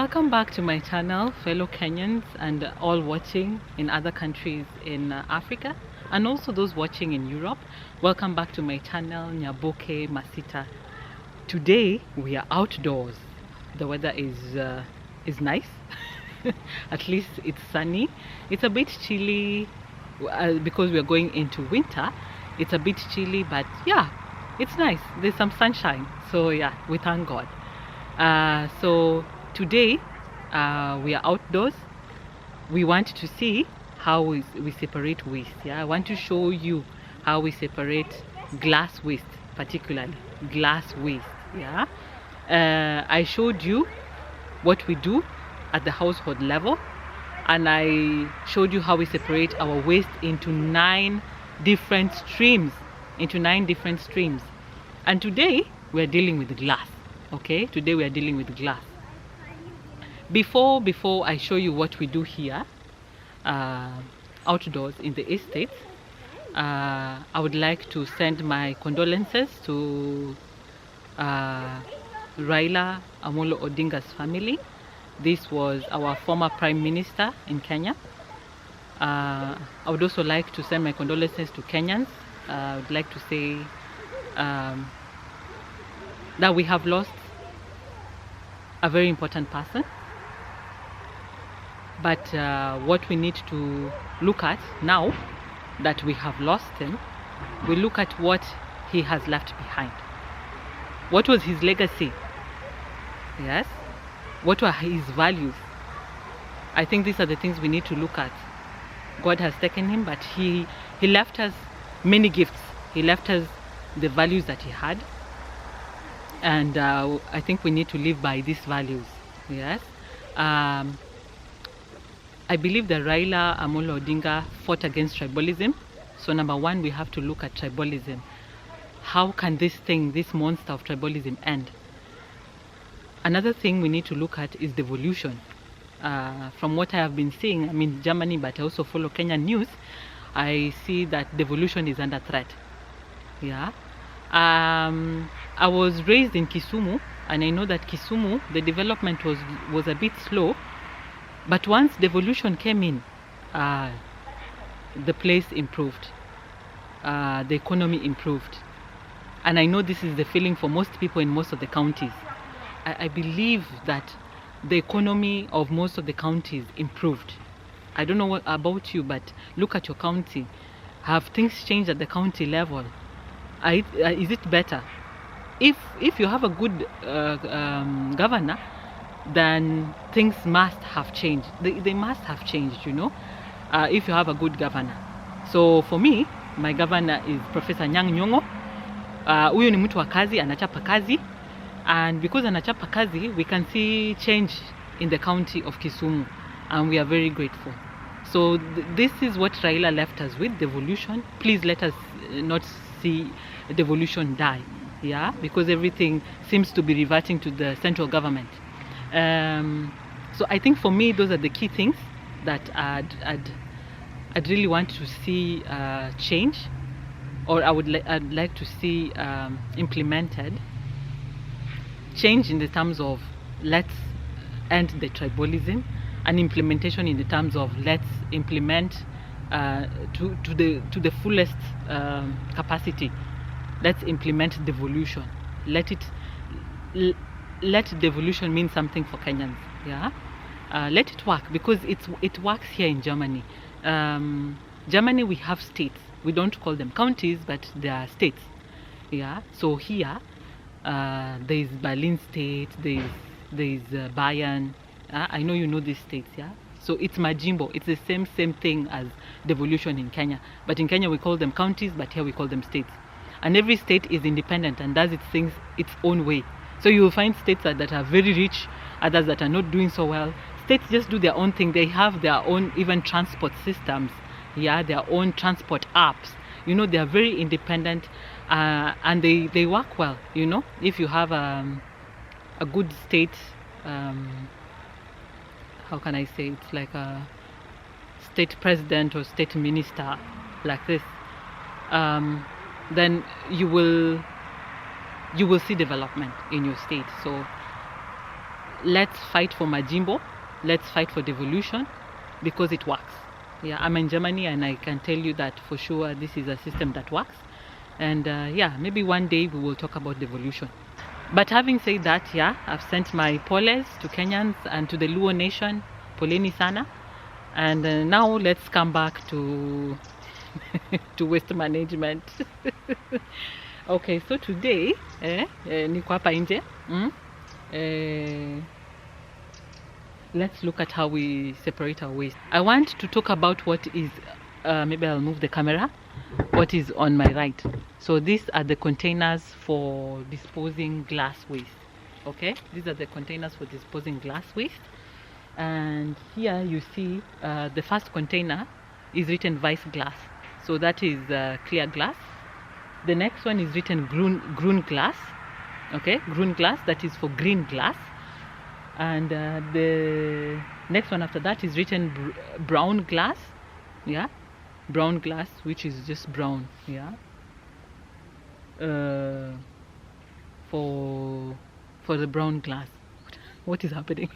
Welcome back to my channel, fellow Kenyans and all watching in other countries in Africa and also those watching in Europe. Welcome back to my channel, Nyaboke Masita. Today we are outdoors. The weather is nice. At least it's sunny. It's a bit chilly because we are going into winter. It's a bit chilly, but yeah, it's nice. There's some sunshine, so yeah, we thank God. So today we are outdoors. We want to see how we separate waste. I want to show you how we separate glass waste, particularly glass waste. I showed you what we do at the household level, and I showed you how we separate our waste into 9 different streams. And today we are dealing with glass. Okay, today we are dealing with glass. Before I show you what we do here outdoors in the estate, I would like to send my condolences to Raila Amolo Odinga's family. This was our former Prime Minister in Kenya. I would also like to send my condolences to Kenyans. I would like to say that we have lost a very important person. But what we need to look at now that we have lost him, we look at what he has left behind. What was his legacy? Yes. What were his values? I think these are the things we need to look at. God has taken him, but he left us many gifts. He left us the values that he had. And I think we need to live by these values. Yes. I believe that Raila Amolo Odinga fought against tribalism. So number one, we have to look at tribalism. How can this monster of tribalism end? Another thing we need to look at is devolution. From what I have been seeing, I'm in Germany, but I also follow Kenyan news. I see that devolution is under threat. Yeah. I was raised in Kisumu, and I know that Kisumu, the development was a bit slow. But once devolution came in, the place improved. The economy improved. And I know this is the feeling for most people in most of the counties. I believe that the economy of most of the counties improved. I don't know what about you, but look at your county. Have things changed at the county level? Is it better? If you have a good governor, then things must have changed. They must have changed, you know, if you have a good governor. So for me, my governor is Professor Nyong'o. Huyu ni mtu wa kazi, anachapa kazi. And because anachapa kazi, we can see change in the county of Kisumu. And we are very grateful. So this is what Raila left us with, devolution. Please let us not see devolution die. Yeah, because everything seems to be reverting to the central government. So I think for me, those are the key things that I'd really want to see change, or I'd like to see implemented. Change in the terms of let's end the tribalism, and implementation in the terms of let's implement to the fullest capacity. Let's implement devolution. Let devolution mean something for Kenyans. Yeah, let it work, because it works here in Germany. Germany, we have states. We don't call them counties, but they are states. Yeah. So here, there is Berlin state. There is Bayern. I know you know these states. Yeah. So it's Majimbo. It's the same thing as devolution in Kenya. But in Kenya we call them counties, but here we call them states. And every state is independent and does its things its own way. So you will find states that are very rich, others that are not doing so well. States just do their own thing. They have their own even transport systems, yeah, their own transport apps. You know, they are very independent, and they work well. You know, if you have a good state, how can I say? It's like a state president or state minister like this. Then you will see development in your state. So let's fight for Majimbo, let's fight for devolution, because it works. Yeah, I'm in Germany and I can tell you that for sure this is a system that works. And yeah, maybe one day we will talk about devolution. But having said that, yeah, I've sent my poles to Kenyans and to the Luo nation, poleni sana. And now let's come back to to waste management. Okay, so today niko hapa nje. Let's look at how we separate our waste. I want to talk about what is, maybe I'll move the camera, what is on my right. So these are the containers for disposing glass waste. Okay, these are the containers for disposing glass waste. And here you see the first container is written vice glass. So that is clear glass. The next one is written green glass. Okay, green glass, that is for green glass. And the next one after that is written brown glass. Yeah, brown glass, which is just brown. Yeah, for the brown glass. What is happening?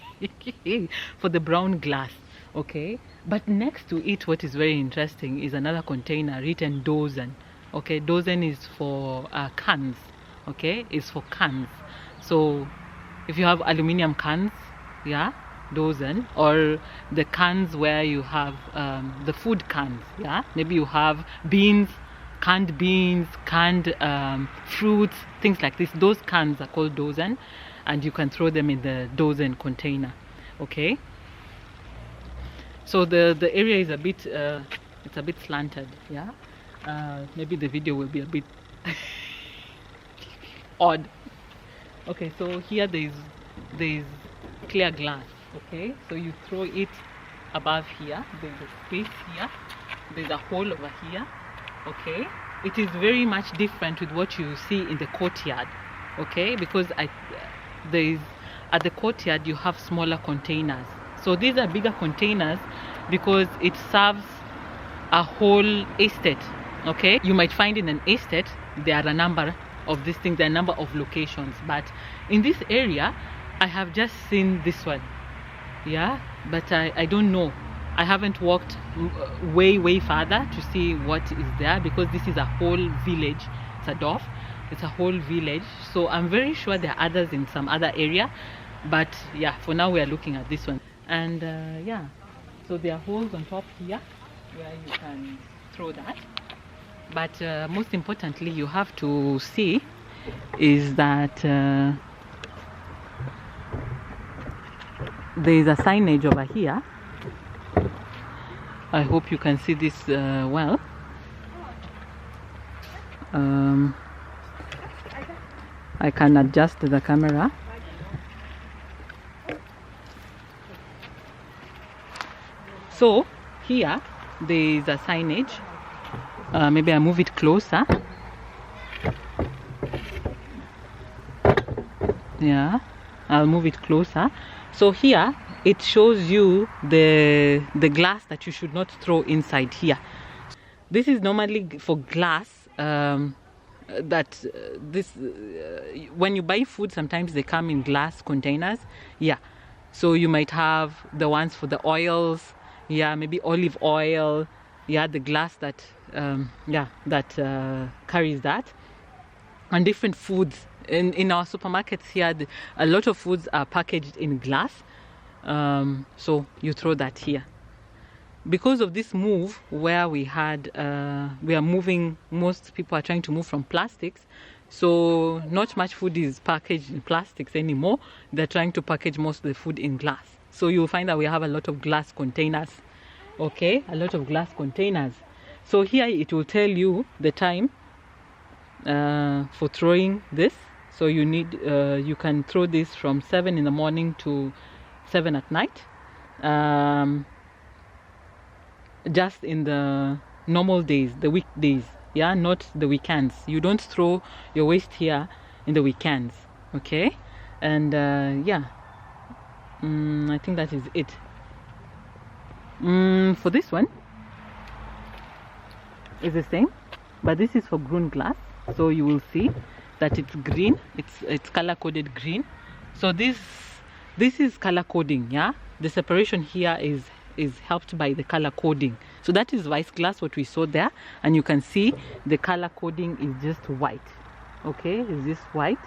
For the brown glass. Okay, but next to it, what is very interesting is another container written Dosen. Okay, Dosen is for cans. Okay, it's for cans. So if you have aluminium cans, yeah, Dosen, or the cans where you have the food cans, yeah, maybe you have beans, canned fruits, things like this. Those cans are called Dosen, and you can throw them in the Dosen container. Okay, so the area is a bit it's a bit slanted. Yeah, maybe the video will be a bit odd. Okay, so here there's clear glass. Okay, so you throw it above here. There's a space here, there's a hole over here. Okay, it is very much different with what you see in the courtyard. Okay, because at the courtyard you have smaller containers. So these are bigger containers because it serves a whole estate. Okay, you might find in an estate there are a number of these things, there are a number of locations, but in this area I have just seen this one. Yeah, but I don't know, I haven't walked way further to see what is there, because this is a whole village. It's a dorf, it's a whole village, so I'm very sure there are others in some other area, but yeah, for now we are looking at this one. And yeah, so there are holes on top here where you can throw that. But most importantly, you have to see is that there is a signage over here. I hope you can see this well. I can adjust the camera. So here there is a signage. Maybe I move it closer. Yeah, I'll move it closer. So here it shows you the glass that you should not throw inside here. This is normally for glass. When you buy food, sometimes they come in glass containers. Yeah, so you might have the ones for the oils. Yeah, maybe olive oil. Yeah, the glass that carries that, and different foods in our supermarkets here. A lot of foods are packaged in glass, so you throw that here. Because of this move where we are moving, most people are trying to move from plastics, so not much food is packaged in plastics anymore. They're trying to package most of the food in glass, so you'll find that we have a lot of glass containers. Okay, a lot of glass containers. So here it will tell you the time for throwing this. So you need you can throw this from 7 in the morning to 7 at night, just in the normal days, the weekdays. Yeah, not the weekends. You don't throw your waste here in the weekends. Okay, and yeah, I think that is it. For this one is the same, but this is for green glass. So you will see that it's green, it's color coded green. So this this is color coding. Yeah, the separation here is helped by the color coding. So that is vice glass, what we saw there, and you can see the color coding is just white. Okay, is this white?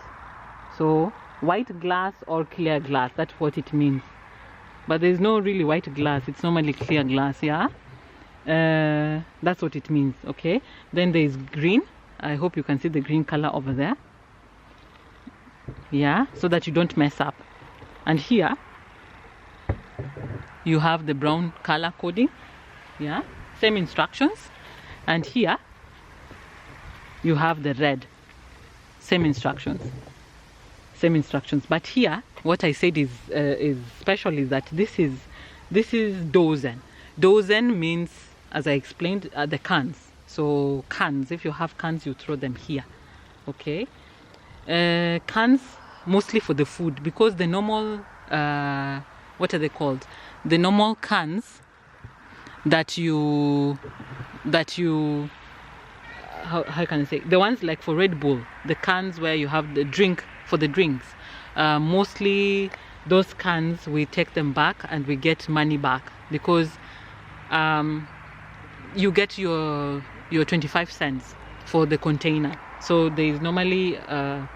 So white glass or clear glass, that's what it means. But there's no really white glass, it's normally clear glass. Yeah, that's what it means. Okay, then there is green. I hope you can see the green color over there. Yeah, so that you don't mess up. And here you have the brown color coding. Yeah, same instructions. And here you have the red, same instructions, but here what I said is special is that this is Dosen. Dosen means, as I explained, the cans. So cans, if you have cans, you throw them here. Okay, cans mostly for the food, because the normal what are they called, the normal cans that you how can I say, the ones like for Red Bull, the cans where you have the drink for the drinks, mostly those cans we take them back and we get money back, because you get your 25 cents for the container. So there is normally a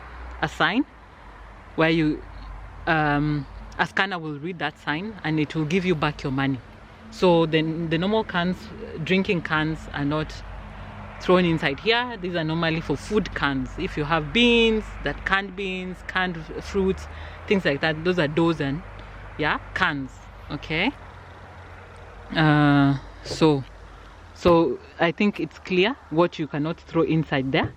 sign where you a scanner will read that sign and it will give you back your money. So then the normal cans, drinking cans, are not thrown inside here. These are normally for food cans. If you have beans, that canned beans, canned fruits, things like that, those are Dosen. Yeah, cans. Okay, so I think it's clear what you cannot throw inside there.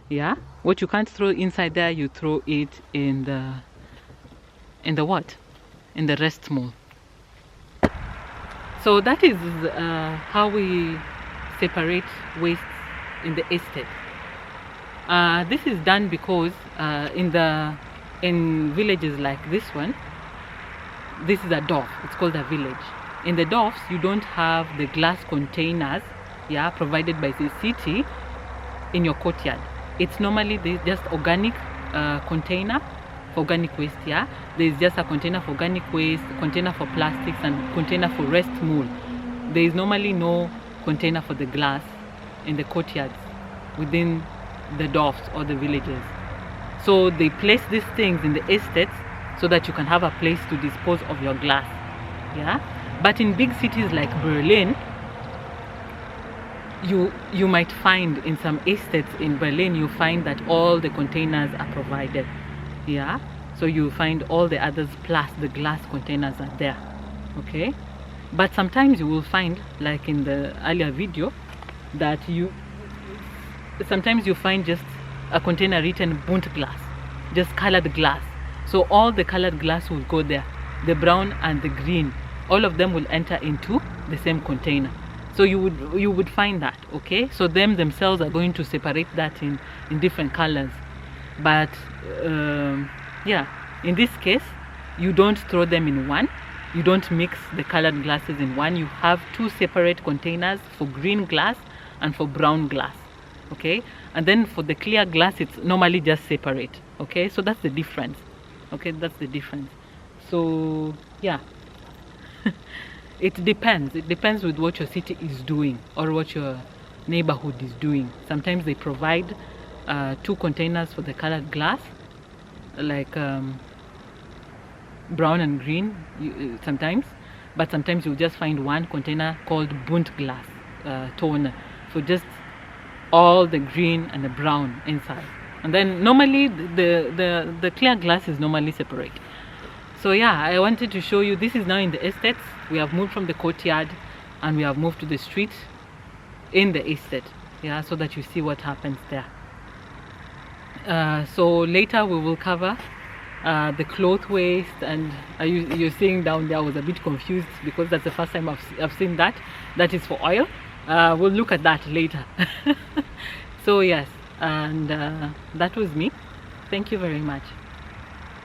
Yeah, what you can't throw inside there, you throw it in the what? In the rest mall. So that is how we separate wastes in the estate. This is done because in villages like this one, this is a DOF, it's called a village. In the DOFs, you don't have the glass containers, yeah, provided by the city in your courtyard. It's normally just organic container for organic waste. Yeah, there's just a container for organic waste, container for plastics, and container for rest mule. There is normally no container for the glass in the courtyards within the DOFs or the villages. So they place these things in the estates so that you can have a place to dispose of your glass. Yeah, but in big cities like Berlin, you might find in some estates in Berlin, you find that all the containers are provided. Yeah, so you find all the others plus the glass containers are there. Okay, but sometimes you will find, like in the earlier video, that sometimes you find just a container written bunt glass, just colored glass. So all the colored glass will go there, the brown and the green, all of them will enter into the same container. So you would find that. Okay, so them themselves are going to separate that in different colors. But yeah, in this case, you don't throw them in one, you don't mix the colored glasses in one. You have two separate containers for green glass and for brown glass. Okay, and then for the clear glass, it's normally just separate. Okay, so that's the difference. Okay, that's the difference. So yeah, it depends with what your city is doing or what your neighborhood is doing. Sometimes they provide two containers for the colored glass, like brown and green sometimes, but sometimes you'll just find one container called bunt glass toner for just all the green and the brown inside. And then normally the clear glass is normally separate. So yeah, I wanted to show you, this is now in the estates. We have moved from the courtyard and we have moved to the street in the estate. Yeah, so that you see what happens there. So later we will cover the cloth waste, and you're seeing down there, I was a bit confused because that's the first time I've seen that. That is for oil. We'll look at that later. So yes, and that was me. Thank you very much.